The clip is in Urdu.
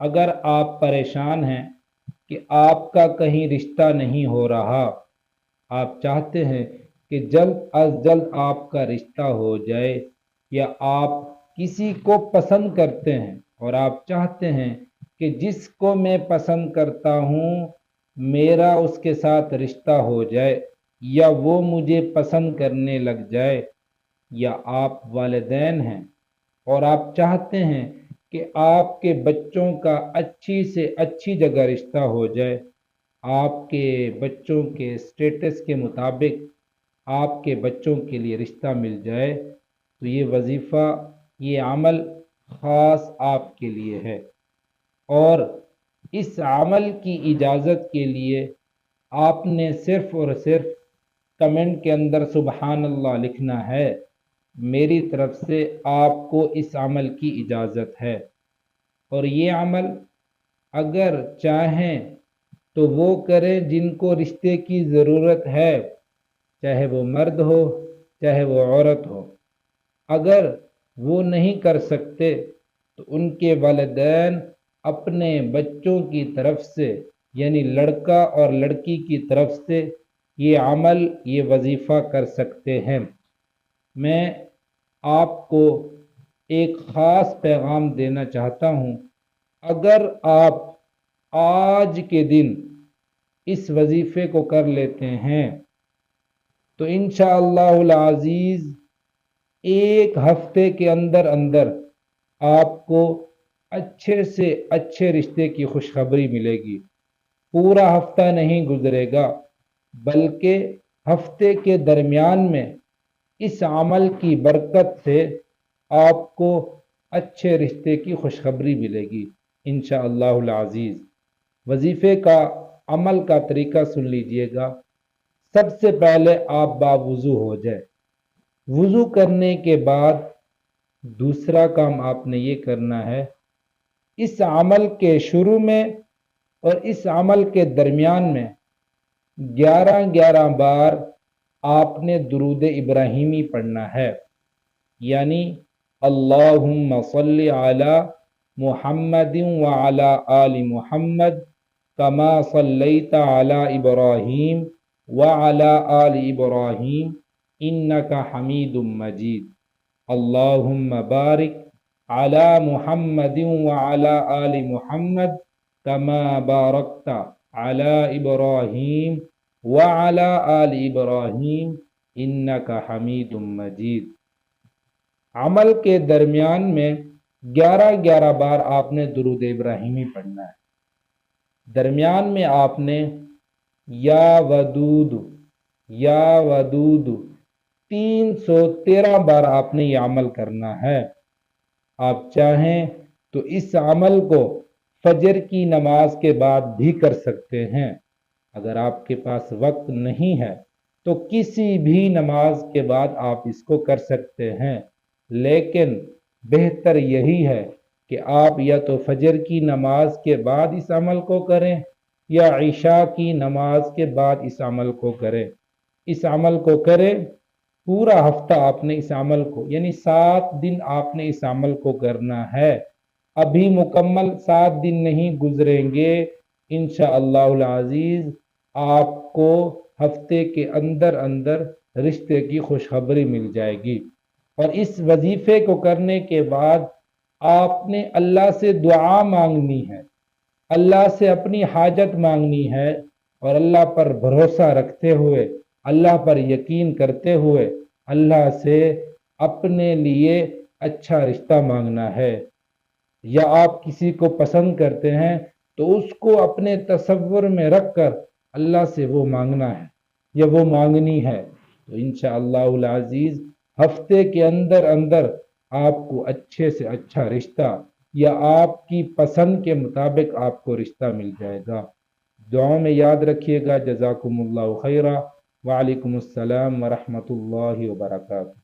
اگر آپ پریشان ہیں کہ آپ کا کہیں رشتہ نہیں ہو رہا، آپ چاہتے ہیں کہ جلد از جلد آپ کا رشتہ ہو جائے، یا آپ کسی کو پسند کرتے ہیں اور آپ چاہتے ہیں کہ جس کو میں پسند کرتا ہوں میرا اس کے ساتھ رشتہ ہو جائے، یا وہ مجھے پسند کرنے لگ جائے، یا آپ والدین ہیں اور آپ چاہتے ہیں کہ آپ کے بچوں کا اچھی سے اچھی جگہ رشتہ ہو جائے، آپ کے بچوں کے سٹیٹس کے مطابق آپ کے بچوں کے لیے رشتہ مل جائے، تو یہ وظیفہ، یہ عمل خاص آپ کے لیے ہے۔ اور اس عمل کی اجازت کے لیے آپ نے صرف اور صرف کمنٹ کے اندر سبحان اللہ لکھنا ہے، میری طرف سے آپ کو اس عمل کی اجازت ہے۔ اور یہ عمل اگر چاہیں تو وہ کریں جن کو رشتے کی ضرورت ہے، چاہے وہ مرد ہو چاہے وہ عورت ہو۔ اگر وہ نہیں کر سکتے تو ان کے والدین اپنے بچوں کی طرف سے، یعنی لڑکا اور لڑکی کی طرف سے یہ عمل، یہ وظیفہ کر سکتے ہیں۔ میں آپ کو ایک خاص پیغام دینا چاہتا ہوں، اگر آپ آج کے دن اس وظیفے کو کر لیتے ہیں تو انشاءاللہ العزیز ایک ہفتے کے اندر اندر آپ کو اچھے سے اچھے رشتے کی خوشخبری ملے گی۔ پورا ہفتہ نہیں گزرے گا، بلکہ ہفتے کے درمیان میں اس عمل کی برکت سے آپ کو اچھے رشتے کی خوشخبری ملے گی انشاءاللہ العزیز۔ وظیفے کا عمل کا طریقہ سن لیجئے گا۔ سب سے پہلے آپ باوضو ہو جائے۔ وضو کرنے کے بعد دوسرا کام آپ نے یہ کرنا ہے، اس عمل کے شروع میں اور اس عمل کے درمیان میں 11 بار آپ نے درود ابراہیمی پڑھنا ہے، یعنی اللہم صلی علی محمد وعلی آل محمد کما صلیت علی ابراہیم وعلی آل ابراہیم انک حمید مجید، اللہم بارک علی محمد وعلی آل محمد کما بارکت علی ابراہیم وعلی آل ابراہیم انک حمید مجید۔ عمل کے درمیان میں 11 بار آپ نے درود ابراہیمی پڑھنا ہے۔ درمیان میں آپ نے یا ودود یا ودود 313 بار آپ نے یہ عمل کرنا ہے۔ آپ چاہیں تو اس عمل کو فجر کی نماز کے بعد بھی کر سکتے ہیں۔ اگر آپ کے پاس وقت نہیں ہے تو کسی بھی نماز کے بعد آپ اس کو کر سکتے ہیں، لیکن بہتر یہی ہے کہ آپ یا تو فجر کی نماز کے بعد اس عمل کو کریں یا عشاء کی نماز کے بعد اس عمل کو کریں۔ اس عمل کو کریں، پورا ہفتہ آپ نے اس عمل کو، یعنی 7 دن آپ نے اس عمل کو کرنا ہے۔ ابھی مکمل 7 دن نہیں گزریں گے، انشاءاللہ العزیز آپ کو ہفتے کے اندر اندر رشتے کی خوشخبری مل جائے گی۔ اور اس وظیفے کو کرنے کے بعد آپ نے اللہ سے دعا مانگنی ہے، اللہ سے اپنی حاجت مانگنی ہے، اور اللہ پر بھروسہ رکھتے ہوئے، اللہ پر یقین کرتے ہوئے اللہ سے اپنے لیے اچھا رشتہ مانگنا ہے۔ یا آپ کسی کو پسند کرتے ہیں تو اس کو اپنے تصور میں رکھ کر اللہ سے وہ مانگنا ہے یا وہ مانگنی ہے، تو انشاءاللہ العزیز ہفتے کے اندر اندر آپ کو اچھے سے اچھا رشتہ یا آپ کی پسند کے مطابق آپ کو رشتہ مل جائے گا۔ دعاؤں میں یاد رکھیے گا۔ جزاکم اللہ خیرہ، وعلیکم السلام ورحمۃ اللہ وبرکاتہ۔